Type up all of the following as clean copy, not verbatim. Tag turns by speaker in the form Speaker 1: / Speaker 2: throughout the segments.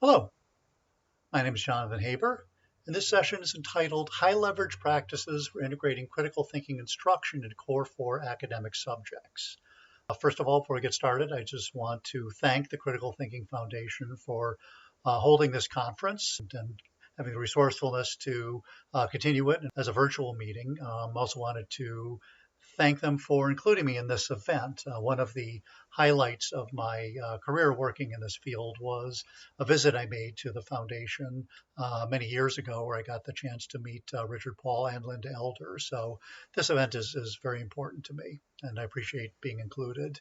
Speaker 1: Hello, my name is Jonathan Haber, and this session is entitled High Leverage Practices for Integrating Critical Thinking Instruction into Core 4 Academic Subjects. First of all, before we get started, I just want to thank the Critical Thinking Foundation for holding this conference and having the resourcefulness to continue it as a virtual meeting. Also wanted to thank them for including me in this event. One of the highlights of my career working in this field was a visit I made to the foundation many years ago where I got the chance to meet Richard Paul and Linda Elder. So this event is very important to me, and I appreciate being included.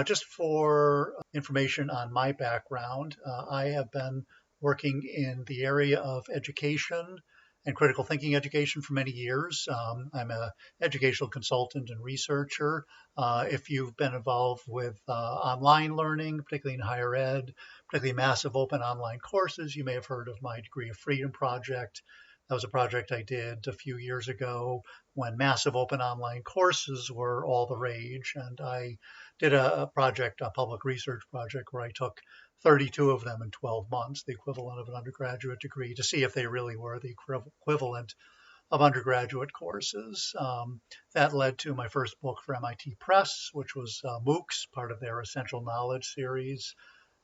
Speaker 1: Just for information on my background, I have been working in the area of education and critical thinking education for many years. I'm an educational consultant and researcher. If you've been involved with online learning, particularly in higher ed, particularly massive open online courses, you may have heard of my Degree of Freedom project. That was a project I did a few years ago when massive open online courses were all the rage. And I did a public research project, where I took 32 of them in 12 months, the equivalent of an undergraduate degree, to see if they really were the equivalent of undergraduate courses. That led to my first book for MIT Press, which was MOOCs, part of their Essential Knowledge series.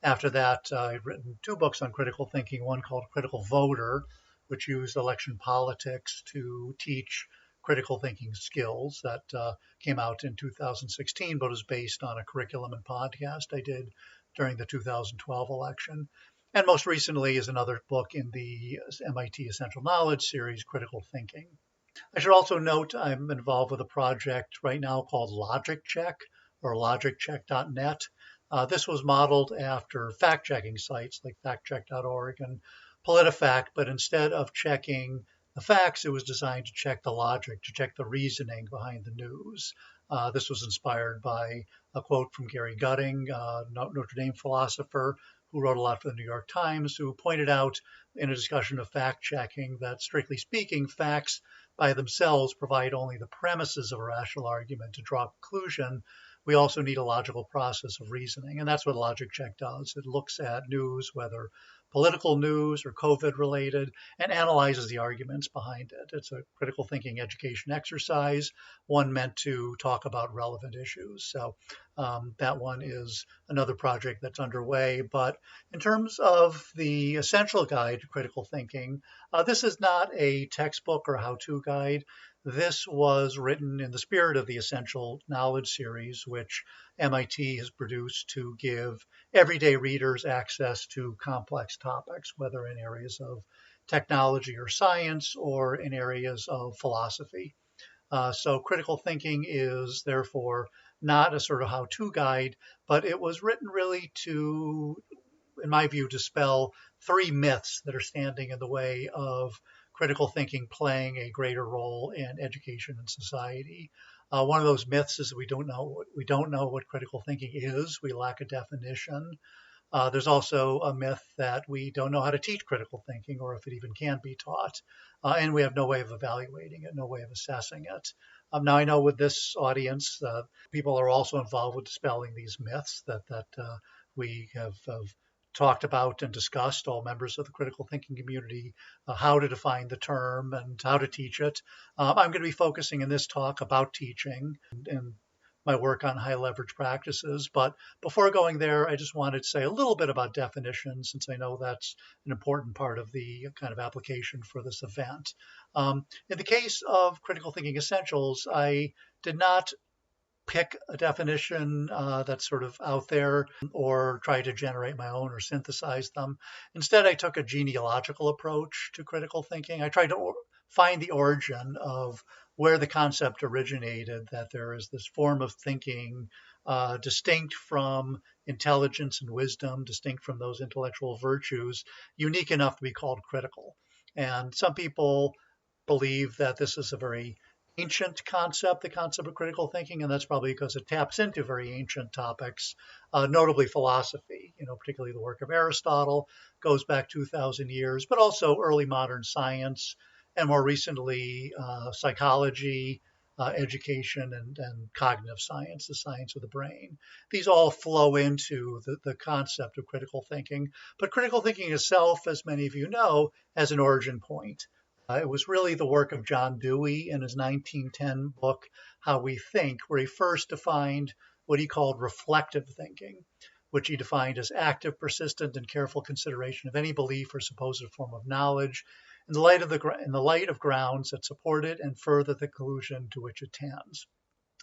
Speaker 1: After that, I've written two books on critical thinking, one called Critical Voter, which used election politics to teach critical thinking skills. That came out in 2016, but was based on a curriculum and podcast I did during the 2012 election. And most recently is another book in the MIT Essential Knowledge series, Critical Thinking. I should also note I'm involved with a project right now called Logiccheck, or Logiccheck.net. This was modeled after fact-checking sites like factcheck.org and PolitiFact, but instead of checking the facts, it was designed to check the logic, to check the reasoning behind the news. This was inspired by a quote from Gary Gutting, Notre Dame philosopher who wrote a lot for the New York Times, who pointed out in a discussion of fact-checking that, strictly speaking, facts by themselves provide only the premises of a rational argument to draw a conclusion. We also need a logical process of reasoning, and that's what Logiccheck does. It looks at news, whether political news or COVID related, and analyzes the arguments behind it. It's a critical thinking education exercise, one meant to talk about relevant issues. So that one is another project that's underway. But in terms of the essential guide to critical thinking, this is not a textbook or how-to guide. This was written in the spirit of the Essential Knowledge series, which MIT has produced to give everyday readers access to complex topics, whether in areas of technology or science or in areas of philosophy. So critical thinking is therefore not a sort of how-to guide, but it was written really to, in my view, dispel three myths that are standing in the way of critical thinking playing a greater role in education and society. One of those myths is we don't know what critical thinking is. We lack a definition. There's also a myth that we don't know how to teach critical thinking, or if it even can be taught. And we have no way of evaluating it, no way of assessing it. Now, I know with this audience, people are also involved with dispelling these myths that we have talked about and discussed, all members of the critical thinking community, how to define the term and how to teach it. I'm going to be focusing in this talk about teaching and my work on high leverage practices. But before going there, I just wanted to say a little bit about definitions, since I know that's an important part of the kind of application for this event. In the case of critical thinking essentials, I did not pick a definition that's sort of out there or try to generate my own or synthesize them. Instead, I took a genealogical approach to critical thinking. I tried to find the origin of where the concept originated, that there is this form of thinking distinct from intelligence and wisdom, distinct from those intellectual virtues, unique enough to be called critical. And some people believe that this is a very ancient concept, the concept of critical thinking, and that's probably because it taps into very ancient topics, notably philosophy, particularly the work of Aristotle, goes back 2,000 years, but also early modern science, and more recently psychology, education and cognitive science, the science of the brain. These all flow into the concept of critical thinking. But critical thinking itself, as many of you know, has an origin point. It was really the work of John Dewey in his 1910 book, How We Think, where he first defined what he called reflective thinking, which he defined as active, persistent, and careful consideration of any belief or supposed form of knowledge in the light of grounds that support it and further the conclusion to which it tends.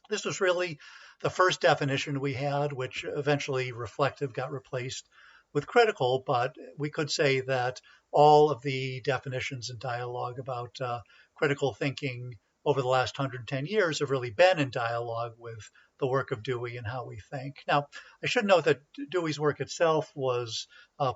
Speaker 1: This was really the first definition we had, which eventually reflective got replaced with critical, but we could say that all of the definitions and dialogue about critical thinking over the last 110 years have really been in dialogue with the work of Dewey and How We Think. Now, I should note that Dewey's work itself was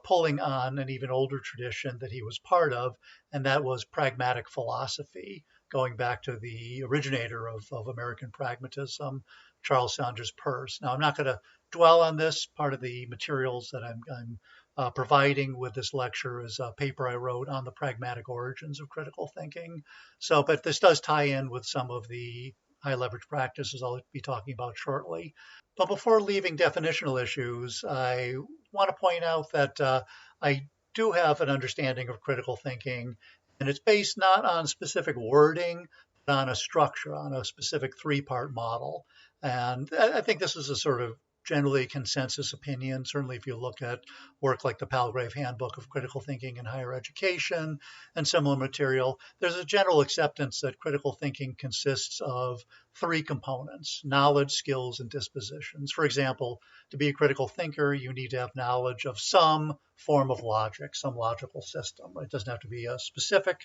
Speaker 1: pulling on an even older tradition that he was part of, and that was pragmatic philosophy, going back to the originator of American pragmatism, Charles Sanders Peirce. Now, I'm not going to dwell on this. Part of the materials that I'm providing with this lecture is a paper I wrote on the pragmatic origins of critical thinking. But this does tie in with some of the high leverage practices I'll be talking about shortly. But before leaving definitional issues, I want to point out that I do have an understanding of critical thinking, and it's based not on specific wording, but on a structure, on a specific three-part model. And I think this is a sort of generally consensus opinion. Certainly, if you look at work like the Palgrave Handbook of Critical Thinking in Higher Education and similar material, there's a general acceptance that critical thinking consists of three components: knowledge, skills, and dispositions. For example, to be a critical thinker, you need to have knowledge of some form of logic, some logical system. It doesn't have to be a specific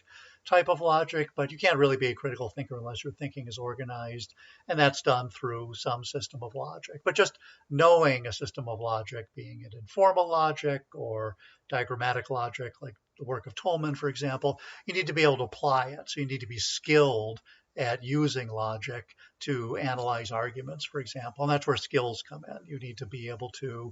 Speaker 1: type of logic, but you can't really be a critical thinker unless your thinking is organized, and that's done through some system of logic. But just knowing a system of logic, being it informal logic or diagrammatic logic, like the work of Tolman, for example, you need to be able to apply it. So you need to be skilled at using logic to analyze arguments, for example. And that's where skills come in. You need to be able to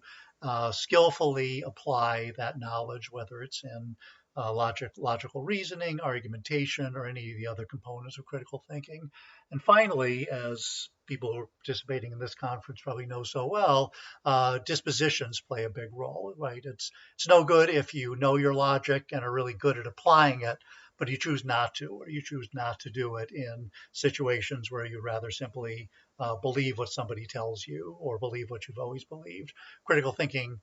Speaker 1: skillfully apply that knowledge, whether it's in logical reasoning, argumentation, or any of the other components of critical thinking. And finally, as people who are participating in this conference probably know so well, dispositions play a big role, right? It's no good if you know your logic and are really good at applying it, but you choose not to, or you choose not to do it in situations where you rather simply believe what somebody tells you or believe what you've always believed. Critical thinking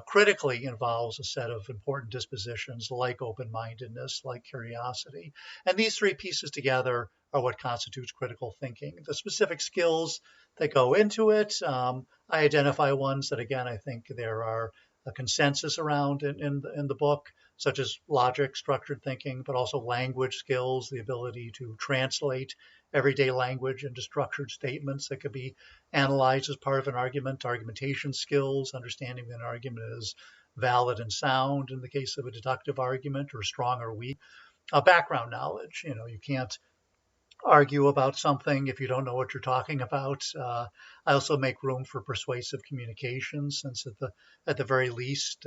Speaker 1: critically involves a set of important dispositions like open-mindedness, like curiosity. And these three pieces together are what constitutes critical thinking. The specific skills that go into it, I identify ones that, again, I think there are a consensus around in the book, such as logic, structured thinking, but also language skills, the ability to translate everyday language into structured statements that could be analyzed as part of an argument, argumentation skills, understanding that an argument is valid and sound in the case of a deductive argument, or strong or weak. Background knowledge, you can't argue about something if you don't know what you're talking about. I also make room for persuasive communication, since at the very least,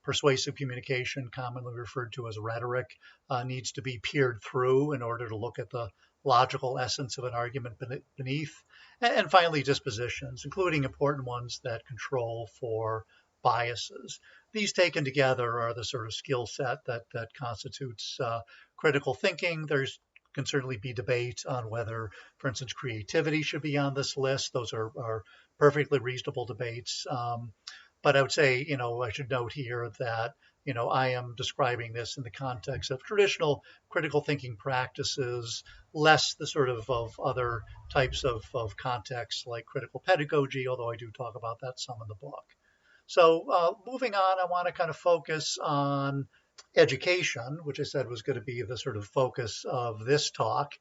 Speaker 1: persuasive communication, commonly referred to as rhetoric, needs to be peered through in order to look at the logical essence of an argument beneath. And finally, dispositions, including important ones that control for biases. These taken together are the sort of skill set that constitutes critical thinking. Can certainly be debate on whether, for instance, creativity should be on this list. Those are perfectly reasonable debates. But I would say, I should note here that, I am describing this in the context of traditional critical thinking practices, less the sort of other types of contexts like critical pedagogy, although I do talk about that some in the book. So moving on, I want to kind of focus on education, which I said was going to be the sort of focus of this talk.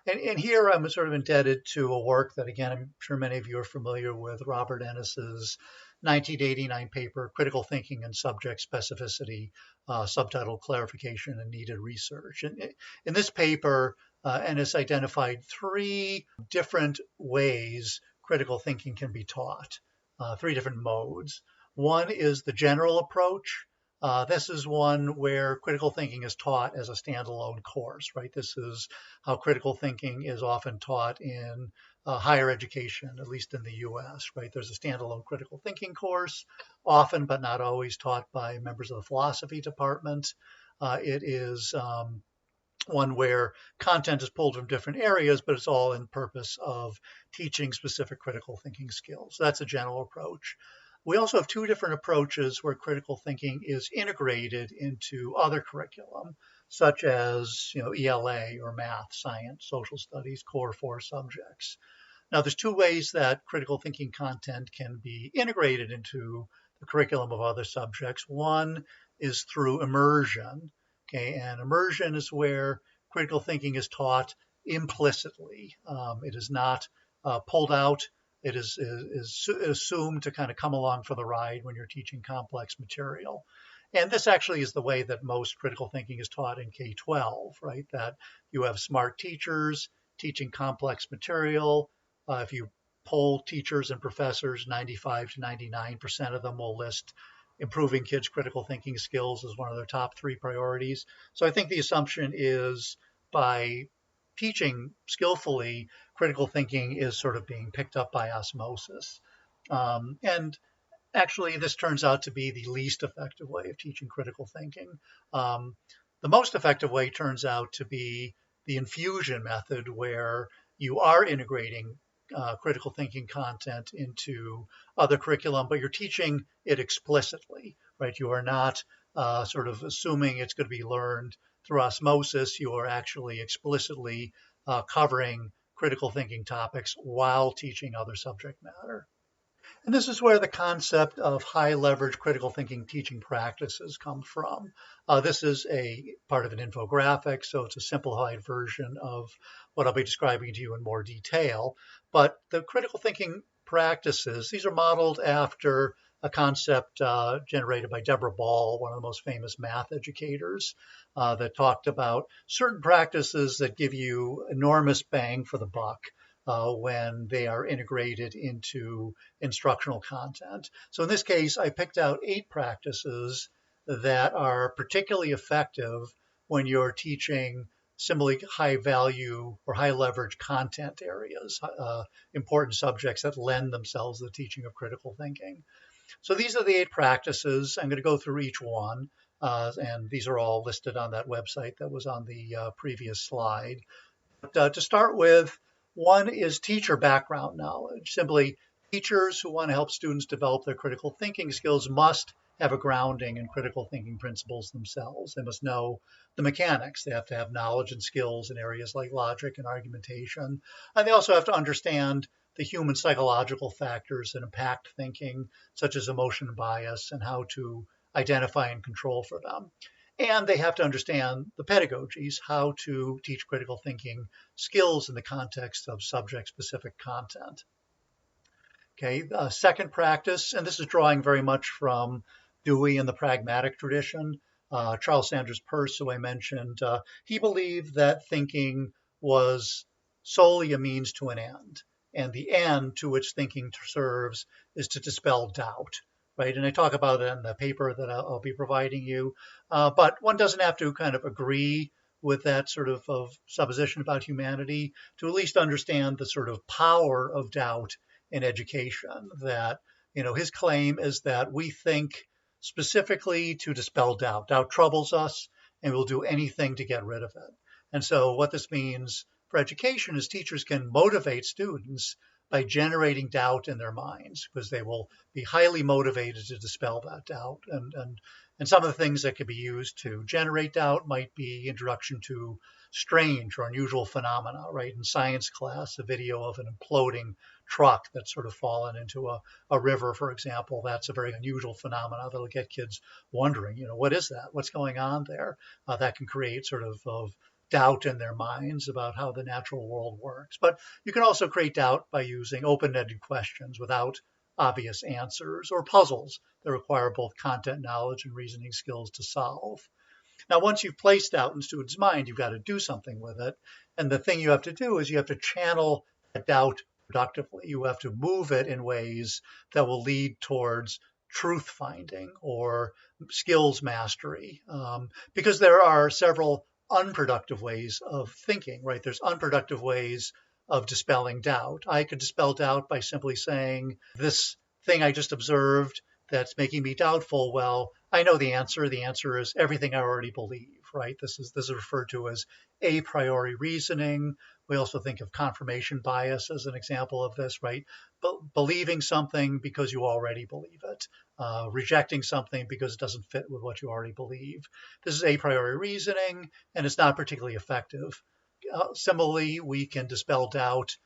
Speaker 1: And here I'm sort of indebted to a work that, again, I'm sure many of you are familiar with, Robert Ennis's 1989 paper, Critical Thinking and Subject Specificity, subtitled Clarification and Needed Research. And in this paper, Ennis identified three different ways critical thinking can be taught, three different modes. One is the general approach. This is one where critical thinking is taught as a standalone course, right? This is how critical thinking is often taught in higher education, at least in the US, right? There's a standalone critical thinking course, often but not always taught by members of the philosophy department. It is one where content is pulled from different areas, but it's all in purpose of teaching specific critical thinking skills. So that's a general approach. We also have two different approaches where critical thinking is integrated into other curriculum, such as ELA or math, science, social studies, core 4 subjects. Now, there's two ways that critical thinking content can be integrated into the curriculum of other subjects. One is through immersion, okay, and immersion is where critical thinking is taught implicitly. It is not pulled out. It is assumed to kind of come along for the ride when you're teaching complex material. And this actually is the way that most critical thinking is taught in K-12, right? That you have smart teachers teaching complex material. If you poll teachers and professors, 95 to 99% of them will list improving kids' critical thinking skills as one of their top 3 priorities. So I think the assumption is by teaching skillfully, critical thinking is sort of being picked up by osmosis. And actually, this turns out to be the least effective way of teaching critical thinking. The most effective way turns out to be the infusion method, where you are integrating critical thinking content into other curriculum, but you're teaching it explicitly, right? You are not sort of assuming it's going to be learned through osmosis. You are actually explicitly covering critical thinking topics while teaching other subject matter. And this is where the concept of high leverage critical thinking teaching practices come from. This is a part of an infographic, so it's a simplified version of what I'll be describing to you in more detail. But the critical thinking practices, these are modeled after a concept generated by Deborah Ball, one of the most famous math educators, that talked about certain practices that give you enormous bang for the buck when they are integrated into instructional content. So in this case, I picked out 8 practices that are particularly effective when you're teaching similarly high value or high leverage content areas, important subjects that lend themselves to the teaching of critical thinking. So these are the 8 practices. I'm going to go through each one, and these are all listed on that website that was on the previous slide. But to start with, one is teacher background knowledge. Simply, teachers who want to help students develop their critical thinking skills must have a grounding in critical thinking principles themselves. They must know the mechanics. They have to have knowledge and skills in areas like logic and argumentation. And they also have to understand the human psychological factors that impact thinking, such as emotion bias, and how to identify and control for them. And they have to understand the pedagogies, how to teach critical thinking skills in the context of subject-specific content. Okay, second practice, and this is drawing very much from Dewey and the pragmatic tradition. Charles Sanders Peirce, who I mentioned, he believed that thinking was solely a means to an end, and the end to which thinking serves is to dispel doubt. Right, and I talk about it in the paper that I'll be providing you. But one doesn't have to kind of agree with that sort of supposition about humanity to at least understand the sort of power of doubt in education. That, his claim is that we think specifically to dispel doubt. Doubt troubles us, and we'll do anything to get rid of it. And so what this means for education is teachers can motivate students by generating doubt in their minds, because they will be highly motivated to dispel that doubt. And some of the things that could be used to generate doubt might be introduction to strange or unusual phenomena, right? In science class, a video of an imploding truck that's sort of fallen into a river, for example, that's a very unusual phenomena that'll get kids wondering, what is that? What's going on there? That can create sort of doubt in their minds about how the natural world works. But you can also create doubt by using open-ended questions without obvious answers, or puzzles that require both content knowledge and reasoning skills to solve. Now, once you've placed doubt in students' mind, you've got to do something with it. And the thing you have to do is you have to channel that doubt productively. You have to move it in ways that will lead towards truth finding or skills mastery, because there are several unproductive ways of thinking, right? There's unproductive ways of dispelling doubt. I could dispel doubt by simply saying, this thing I just observed that's making me doubtful, well, I know the answer. The answer is everything I already believe, right? This is referred to as a priori reasoning. We also think of confirmation bias as an example of this, right? Believing something because you already believe it, rejecting something because it doesn't fit with what you already believe. This is a priori reasoning, and it's not particularly effective. Similarly, we can dispel doubt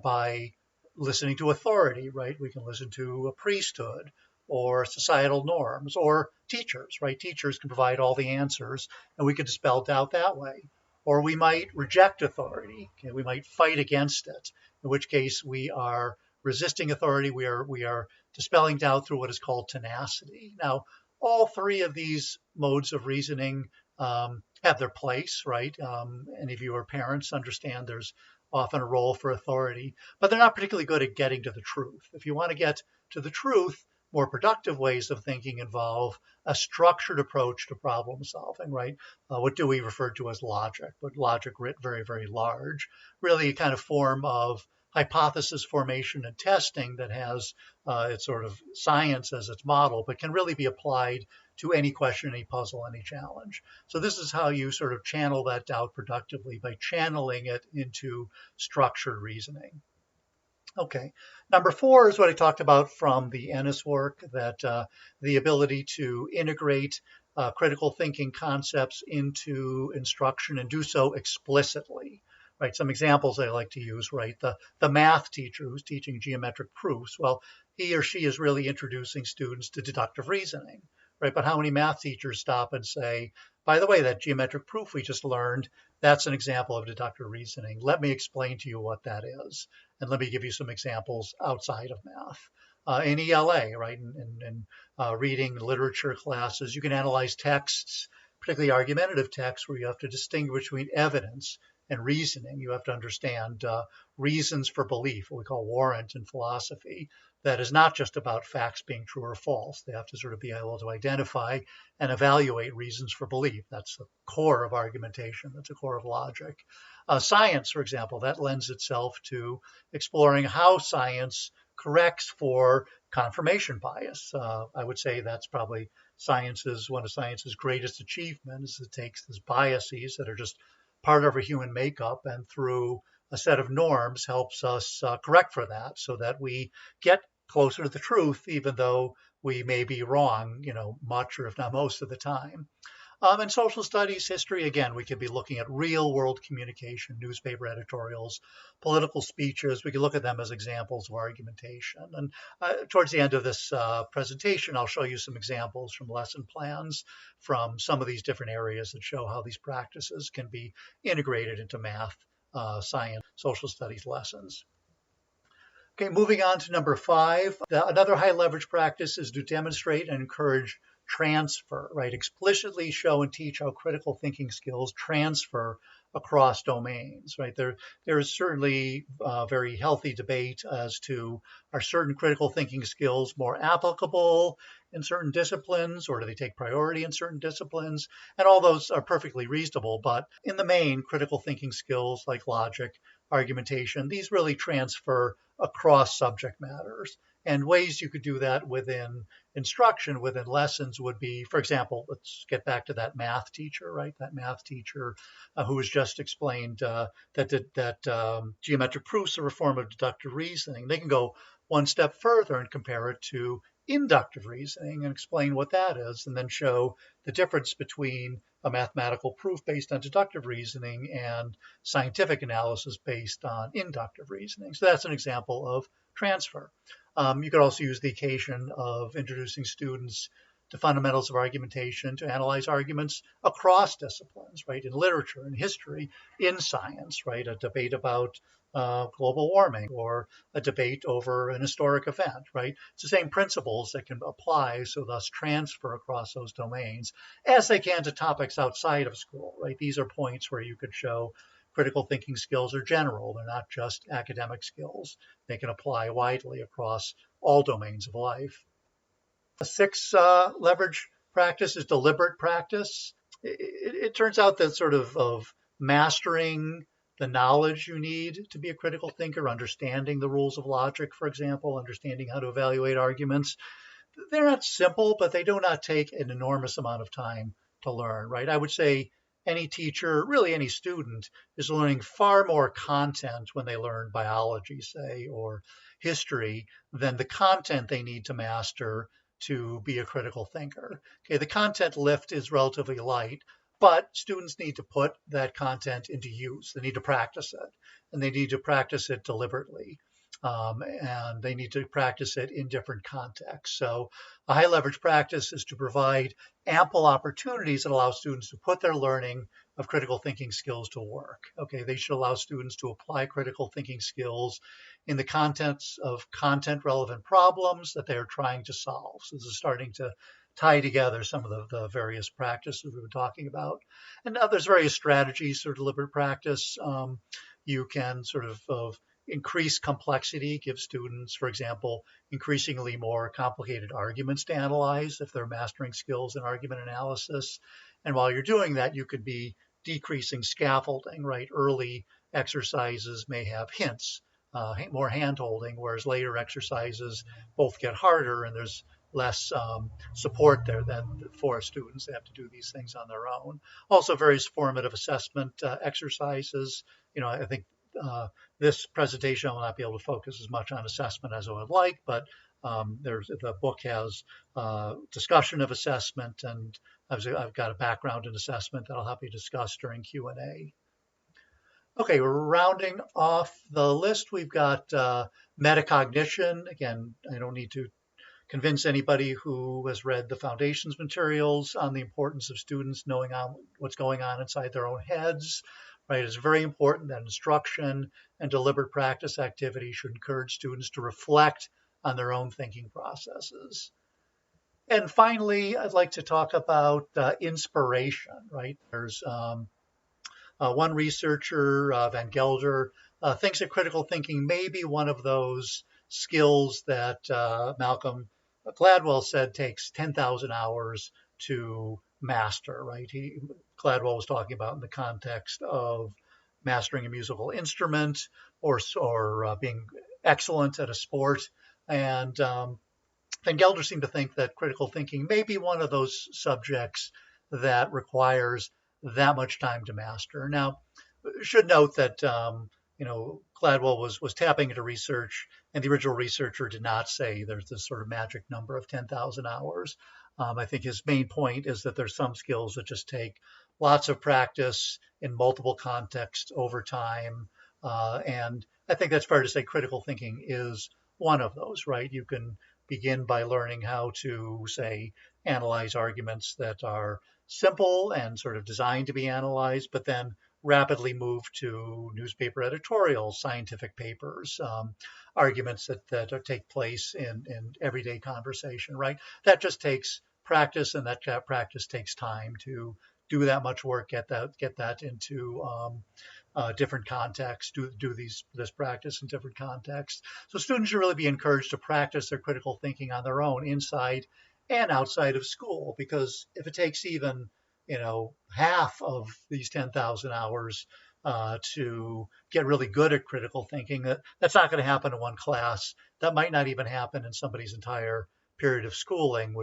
Speaker 1: by listening to authority, right? We can listen to a priesthood or societal norms or teachers, right? Teachers can provide all the answers, and we can dispel doubt that way. Or we might reject authority. Okay? We might fight against it, in which case we are resisting authority. We are dispelling doubt through what is called tenacity. Now, all three of these modes of reasoning have their place, right? Any of you are parents understand there's often a role for authority, but they're not particularly good at getting to the truth. If you want to get to the truth, more productive ways of thinking involve a structured approach to problem solving, right? What do we refer to as logic? But logic writ very, very large, really a kind of form of hypothesis formation and testing that has its sort of science as its model, but can really be applied to any question, any puzzle, any challenge. So this is how you sort of channel that doubt productively, by channeling it into structured reasoning. Okay, number 4 is what I talked about from the Ennis work, that the ability to integrate critical thinking concepts into instruction and do so explicitly. Right, some examples I like to use, right? The math teacher who's teaching geometric proofs, well, he or she is really introducing students to deductive reasoning, right? But how many math teachers stop and say, by the way, that geometric proof we just learned, that's an example of deductive reasoning. Let me explain to you what that is. And let me give you some examples outside of math. In ELA, right, in reading literature classes, you can analyze texts, particularly argumentative texts, where you have to distinguish between evidence and reasoning. You have to understand reasons for belief, what we call warrant in philosophy. That is not just about facts being true or false. They have to sort of be able to identify and evaluate reasons for belief. That's the core of argumentation. That's the core of logic. Science, for example, that lends itself to exploring how science corrects for confirmation bias. I would say that's probably one of science's greatest achievements. It takes these biases that are just part of our human makeup, and through a set of norms helps us correct for that, so that we get closer to the truth, even though we may be wrong, much or if not most of the time. In social studies, history, again, we could be looking at real world communication, newspaper editorials, political speeches. We could look at them as examples of argumentation. And towards the end of this presentation, I'll show you some examples from lesson plans from some of these different areas that show how these practices can be integrated into math, science, social studies lessons. Okay, moving on to number 5. Another high leverage practice is to demonstrate and encourage transfer, right? Explicitly show and teach how critical thinking skills transfer across domains, right? There is certainly a very healthy debate as to, are certain critical thinking skills more applicable in certain disciplines, or do they take priority in certain disciplines? And all those are perfectly reasonable, but in the main, critical thinking skills like logic, argumentation, these really transfer across subject matters. And ways you could do that within instruction, within lessons, would be, for example, let's get back to that math teacher, right? That math teacher who has just explained that geometric proofs are a form of deductive reasoning. They can go one step further and compare it to inductive reasoning and explain what that is, and then show the difference between a mathematical proof based on deductive reasoning and scientific analysis based on inductive reasoning. So that's an example of transfer. You could also use the occasion of introducing students to fundamentals of argumentation to analyze arguments across disciplines, right? In literature, in history, in science, right? A debate about global warming, or a debate over an historic event, right? It's the same principles that can apply, so thus transfer across those domains as they can to topics outside of school, right? These are points where you could show critical thinking skills are general. They're not just academic skills. They can apply widely across all domains of life. A sixth leverage practice is deliberate practice. It turns out that sort of mastering the knowledge you need to be a critical thinker, understanding the rules of logic, for example, understanding how to evaluate arguments, they're not simple, but they do not take an enormous amount of time to learn, right? I would say any teacher, really any student, is learning far more content when they learn biology, say, or history, than the content they need to master to be a critical thinker. Okay, the content lift is relatively light, but students need to put that content into use. They need to practice it, and they need to practice it deliberately. And they need to practice it in different contexts. So a high leverage practice is to provide ample opportunities that allow students to put their learning of critical thinking skills to work. Okay, they should allow students to apply critical thinking skills in the contents of content relevant problems that they are trying to solve. So this is starting to tie together some of the various practices we've been talking about. And now there's various strategies for deliberate practice. You can sort of increase complexity, give students, for example, increasingly more complicated arguments to analyze if they're mastering skills in argument analysis. And while you're doing that, you could be decreasing scaffolding, right? Early exercises may have hints, more hand-holding, whereas later exercises both get harder and there's less support there than for students. They have to do these things on their own. Also, various formative assessment exercises. I think this presentation I will not be able to focus as much on assessment as I would like, but the book has discussion of assessment, and I've got a background in assessment that I'll help you discuss during Q&A. Okay, we're rounding off the list. We've got metacognition. Again, I don't need to convince anybody who has read the foundations materials on the importance of students knowing what's going on inside their own heads. Right, it's very important that instruction and deliberate practice activity should encourage students to reflect on their own thinking processes. And finally, I'd like to talk about inspiration, right? There's one researcher, Van Gelder, thinks that critical thinking may be one of those skills that Malcolm Gladwell said takes 10,000 hours to master, right? Gladwell was talking about in the context of mastering a musical instrument or being excellent at a sport. And Van Gelder seemed to think that critical thinking may be one of those subjects that requires that much time to master. Now, should note that Gladwell was tapping into research, and the original researcher did not say there's this sort of magic number of 10,000 hours. I think his main point is that there's some skills that just take lots of practice in multiple contexts over time, and I think that's fair to say critical thinking is one of those, right? You can begin by learning how to, say, analyze arguments that are simple and sort of designed to be analyzed, but then rapidly move to newspaper editorials, scientific papers, arguments that take place in everyday conversation, right? That just takes practice, and that practice takes time to do that much work, get that into different contexts, do this practice in different contexts. So students should really be encouraged to practice their critical thinking on their own inside and outside of school, because if it takes even half of these 10,000 hours to get really good at critical thinking, that's not going to happen in one class. That might not even happen in somebody's entire period of schooling,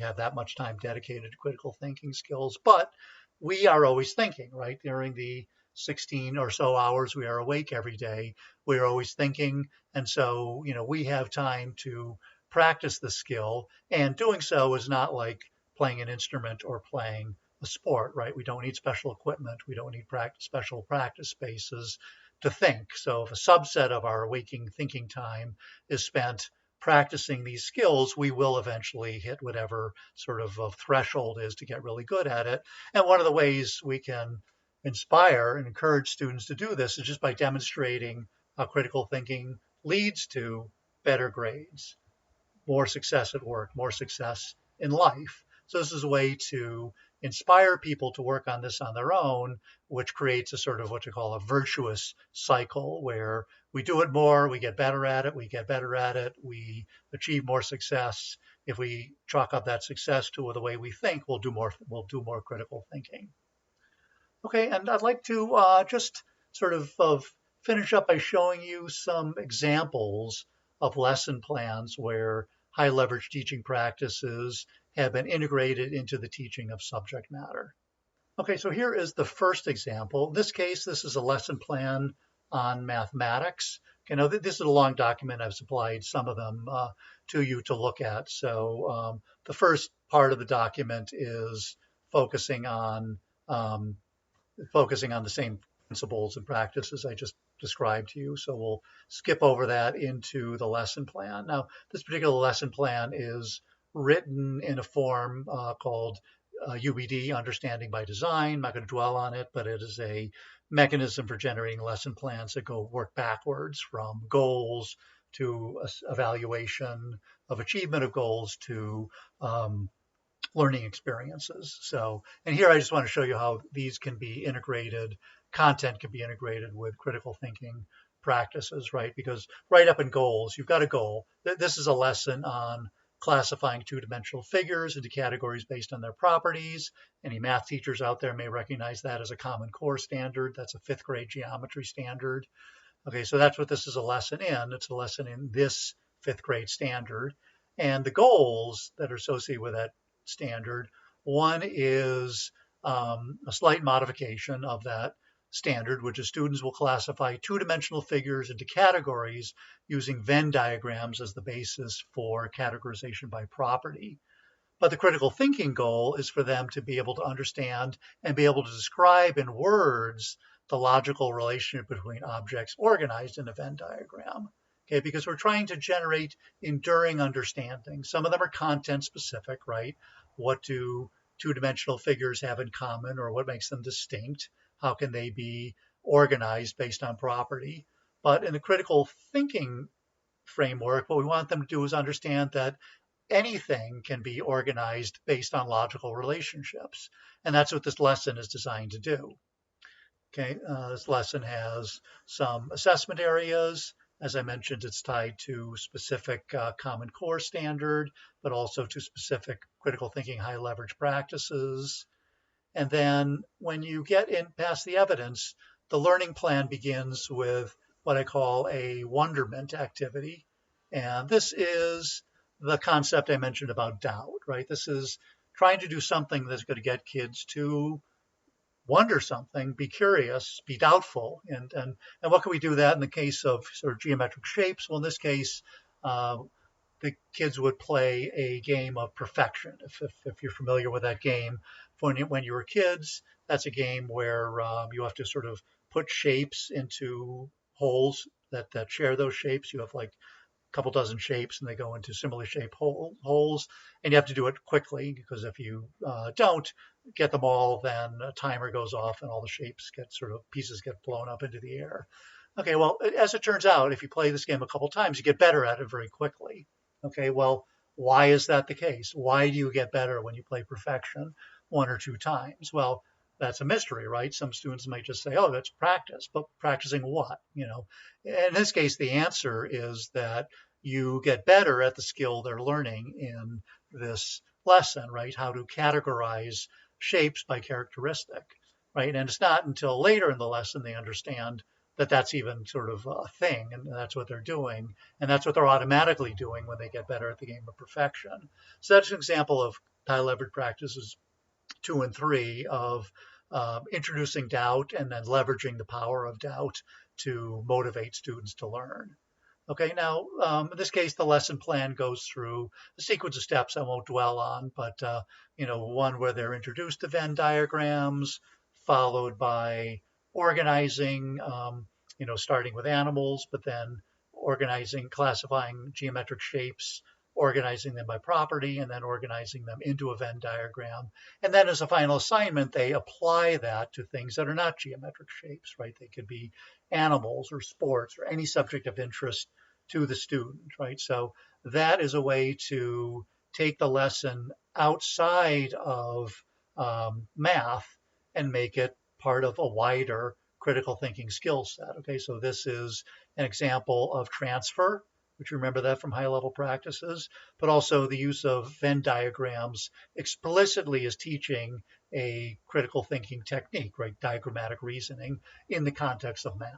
Speaker 1: have that much time dedicated to critical thinking skills. But we are always thinking, right? During the 16 or so hours we are awake every day, we are always thinking. And so, we have time to practice the skill. And doing so is not like playing an instrument or playing a sport, right? We don't need special equipment. We don't need special practice spaces to think. So if a subset of our waking thinking time is spent practicing these skills, we will eventually hit whatever sort of threshold is to get really good at it. And one of the ways we can inspire and encourage students to do this is just by demonstrating how critical thinking leads to better grades, more success at work, more success in life. So this is a way to inspire people to work on this on their own, which creates a sort of what you call a virtuous cycle where we do it more, we get better at it, we achieve more success if we chalk up that success to the way we think, we'll do more critical thinking. Okay, and I'd like to just sort of finish up by showing you some examples of lesson plans where high leverage teaching practices have been integrated into the teaching of subject matter. Okay, so here is the first example. In this case, this is a lesson plan on mathematics. Okay, now this is a long document. I've supplied some of them to you to look at. So the first part of the document is focusing on the same principles and practices I just described to you. So we'll skip over that into the lesson plan. Now, this particular lesson plan is written in a form called UBD, Understanding by Design. I'm not going to dwell on it, but it is a mechanism for generating lesson plans that work backwards from goals to evaluation of achievement of goals to learning experiences. So, and here I just want to show you how these can be integrated, content can be integrated with critical thinking practices, right? Because right up in goals, you've got a goal. This is a lesson on classifying two-dimensional figures into categories based on their properties. Any math teachers out there may recognize that as a Common Core standard. That's a 5th grade geometry standard. Okay, so that's what this is a lesson in. It's a lesson in this 5th grade standard. And the goals that are associated with that standard, one is a slight modification of that standard, which is students will classify two-dimensional figures into categories using Venn diagrams as the basis for categorization by property. But the critical thinking goal is for them to be able to understand and be able to describe in words the logical relationship between objects organized in a Venn diagram. Okay, because we're trying to generate enduring understanding. Some of them are content specific, right? What do two-dimensional figures have in common, or what makes them distinct? How can they be organized based on property? But in the critical thinking framework, what we want them to do is understand that anything can be organized based on logical relationships. And that's what this lesson is designed to do. Okay, this lesson has some assessment areas. As I mentioned, it's tied to specific Common Core standard, but also to specific critical thinking high leverage practices. And then when you get in past the evidence, the learning plan begins with what I call a wonderment activity. And this is the concept I mentioned about doubt, right? This is trying to do something that's going to get kids to wonder something, be curious, be doubtful. And what can we do that in the case of sort of geometric shapes? Well, in this case, the kids would play a game of perfection. If you're familiar with that game, when you were kids, that's a game where you have to sort of put shapes into holes that share those shapes. You have like couple dozen shapes and they go into similarly shaped holes, and you have to do it quickly because if you don't get them all, then a timer goes off and all the shapes pieces get blown up into the air. Okay, well, as it turns out, if you play this game a couple times, you get better at it very quickly. Okay, well, why is that the case? Why do you get better when you play perfection 1 or 2 times? Well, that's a mystery, right? Some students might just say, oh, that's practice, but practicing what? In this case, the answer is that you get better at the skill they're learning in this lesson, right? How to categorize shapes by characteristic, right? And it's not until later in the lesson they understand that that's even sort of a thing, and that's what they're doing, and that's what they're automatically doing when they get better at the game of perfection. So that's an example of high leverage practices 2 and 3 of introducing doubt and then leveraging the power of doubt to motivate students to learn. Okay, now in this case, the lesson plan goes through a sequence of steps I won't dwell on, but one where they're introduced to Venn diagrams, followed by organizing, starting with animals, but then classifying geometric shapes, organizing them by property, and then organizing them into a Venn diagram. And then as a final assignment, they apply that to things that are not geometric shapes, right? They could be animals or sports or any subject of interest to the student, right? So that is a way to take the lesson outside of math and make it part of a wider critical thinking skill set. Okay, so this is an example of transfer. which you remember that from high-level practices, but also the use of Venn diagrams explicitly as teaching a critical thinking technique, right? Diagrammatic reasoning in the context of math.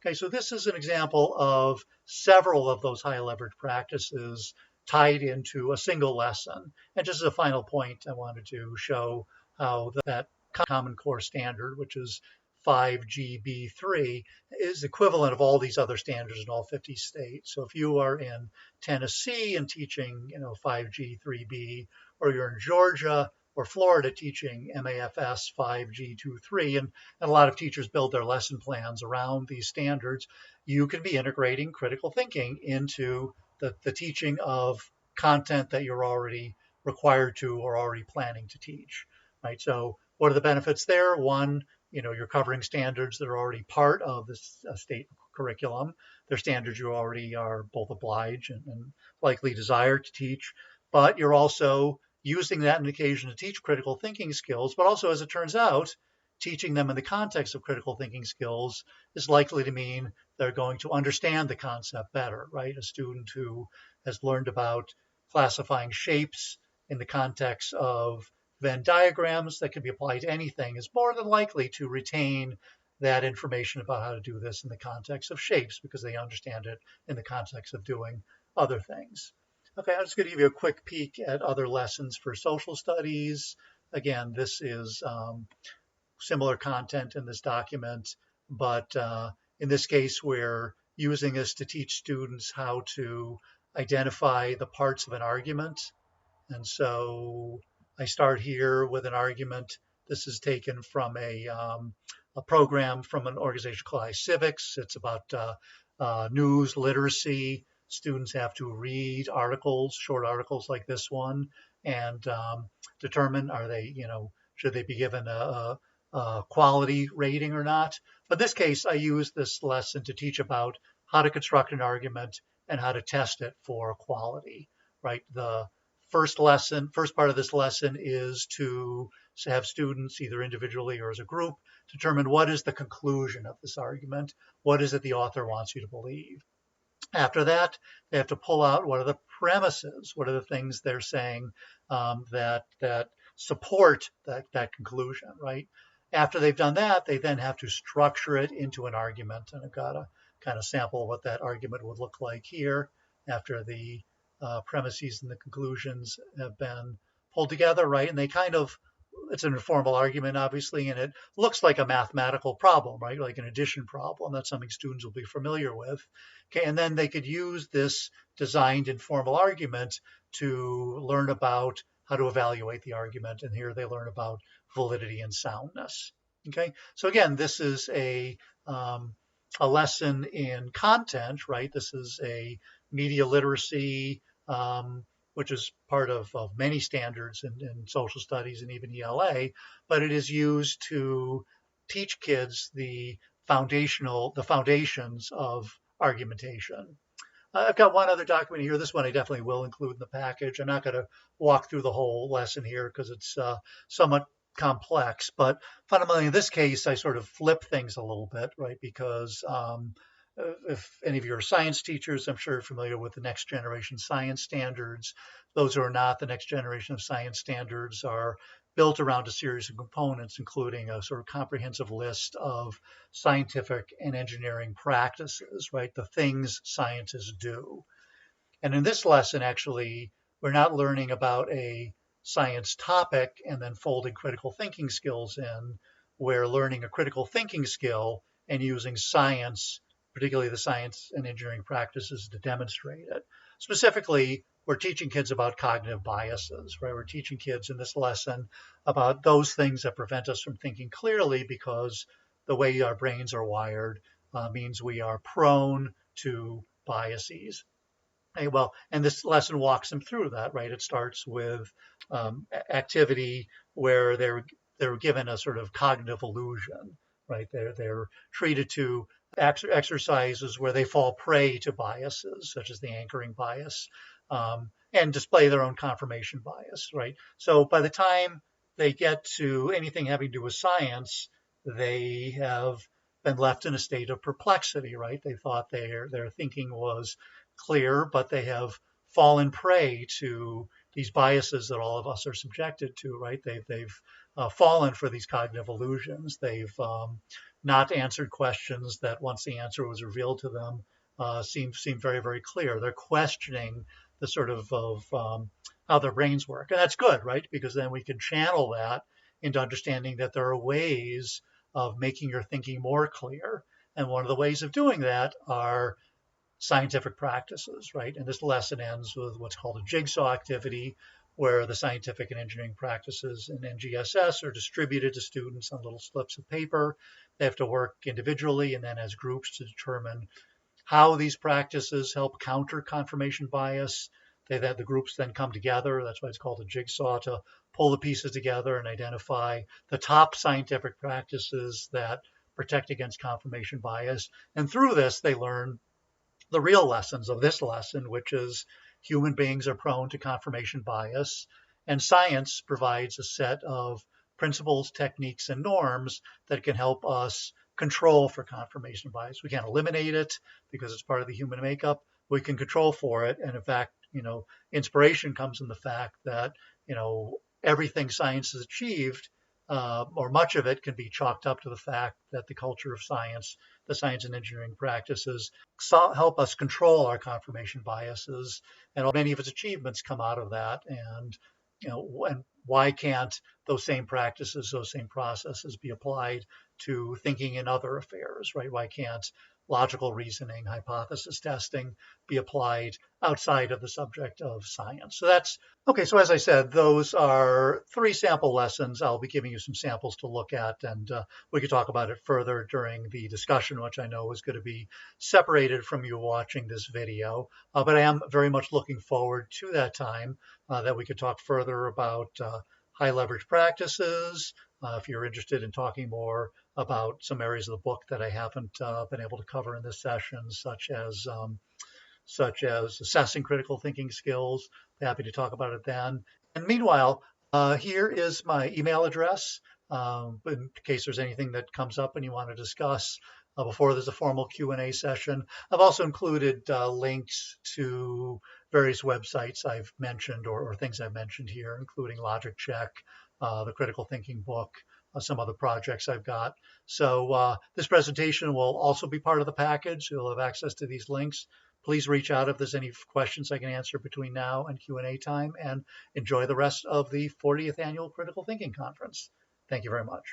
Speaker 1: Okay, so this is an example of several of those high leverage practices tied into a single lesson. And just as a final point, I wanted to show how that Common Core standard, which is 5GB3, is equivalent of all these other standards in all 50 states. So if you are in Tennessee and teaching, 5G3B, or you're in Georgia or Florida teaching MAFS 5G23, and a lot of teachers build their lesson plans around these standards, you can be integrating critical thinking into the teaching of content that you're already required to or already planning to teach, right? So what are the benefits there? One, you're covering standards that are already part of the state curriculum. They're standards you already are both obliged and likely desire to teach, but you're also using that on occasion to teach critical thinking skills, but also, as it turns out, teaching them in the context of critical thinking skills is likely to mean they're going to understand the concept better, right? A student who has learned about classifying shapes in the context of Venn diagrams that can be applied to anything is more than likely to retain that information about how to do this in the context of shapes because they understand it in the context of doing other things. Okay, I'm just going to give you a quick peek at other lessons for social studies. Again, this is similar content in this document, but in this case, we're using this to teach students how to identify the parts of an argument. And so I start here with an argument. This is taken from a program from an organization called iCivics. It's about news literacy. Students have to read articles, short articles like this one, and determine should they be given a quality rating or not. But in this case, I use this lesson to teach about how to construct an argument and how to test it for quality, right? The first part of this lesson is to have students, either individually or as a group, determine what is the conclusion of this argument. What is it the author wants you to believe? After that, they have to pull out what are the premises, what are the things they're saying that support that conclusion, right? After they've done that, they then have to structure it into an argument. And I've got a kind of sample of what that argument would look like here after the premises and the conclusions have been pulled together, right? And it's an informal argument, obviously, and it looks like a mathematical problem, right? Like an addition problem. That's something students will be familiar with. Okay, and then they could use this designed informal argument to learn about how to evaluate the argument. And here they learn about validity and soundness. Okay, so again, this is a lesson in content, right? This is a media literacy, which is part of many standards in social studies and even ELA, but it is used to teach kids the foundations of argumentation. I've got one other document here. This one I definitely will include in the package. I'm not going to walk through the whole lesson here because it's somewhat complex, but fundamentally in this case, I sort of flip things a little bit, right? Because if any of your science teachers, I'm sure you're familiar with the next generation science standards. Those who are not, the next generation of science standards are built around a series of components, including a sort of comprehensive list of scientific and engineering practices, right? The things scientists do. And in this lesson, actually, we're not learning about a science topic and then folding critical thinking skills in. We're learning a critical thinking skill and using science, particularly the science and engineering practices, to demonstrate it. Specifically, we're teaching kids about cognitive biases, right? We're teaching kids in this lesson about those things that prevent us from thinking clearly because the way our brains are wired means we are prone to biases. Well, and this lesson walks them through that, right? It starts with activity where they're given a sort of cognitive illusion, right? They're treated to exercises where they fall prey to biases, such as the anchoring bias, and display their own confirmation bias, right? So by the time they get to anything having to do with science, they have been left in a state of perplexity, right? They thought their thinking was clear, but they have fallen prey to these biases that all of us are subjected to, right? They've fallen for these cognitive illusions. They've not answered questions that once the answer was revealed to them seem very, very clear. They're questioning the sort of how their brains work. And that's good, right? Because then we can channel that into understanding that there are ways of making your thinking more clear. And one of the ways of doing that are scientific practices, right? And this lesson ends with what's called a jigsaw activity, where the scientific and engineering practices in NGSS are distributed to students on little slips of paper. They have to work individually and then as groups to determine how these practices help counter confirmation bias. The groups then come together. That's why it's called a jigsaw, to pull the pieces together and identify the top scientific practices that protect against confirmation bias. And through this, they learn the real lessons of this lesson, which is human beings are prone to confirmation bias, and science provides a set of principles, techniques, and norms that can help us control for confirmation bias. We can't eliminate it because it's part of the human makeup. We can control for it. And in fact, inspiration comes in the fact that, everything science has achieved, or much of it, can be chalked up to the fact that the culture of science, the science and engineering practices, help us control our confirmation biases, and many of its achievements come out of that. And and why can't those same practices, those same processes be applied to thinking in other affairs, right? Why can't logical reasoning, hypothesis testing be applied outside of the subject of science? So that's okay. So as I said, those are 3 sample lessons. I'll be giving you some samples to look at, and we could talk about it further during the discussion, which I know is going to be separated from you watching this video. But I am very much looking forward to that time that we could talk further about high leverage practices. If you're interested in talking more about some areas of the book that I haven't been able to cover in this session, such as assessing critical thinking skills, I'm happy to talk about it then. And meanwhile, here is my email address in case there's anything that comes up and you want to discuss before there's a formal Q&A session. I've also included links to various websites I've mentioned or things I've mentioned here, including Logiccheck, the critical thinking book, some other projects I've got. So this presentation will also be part of the package. You'll have access to these links. Please reach out if there's any questions I can answer between now and Q&A time, and enjoy the rest of the 40th Annual Critical Thinking Conference. Thank you very much.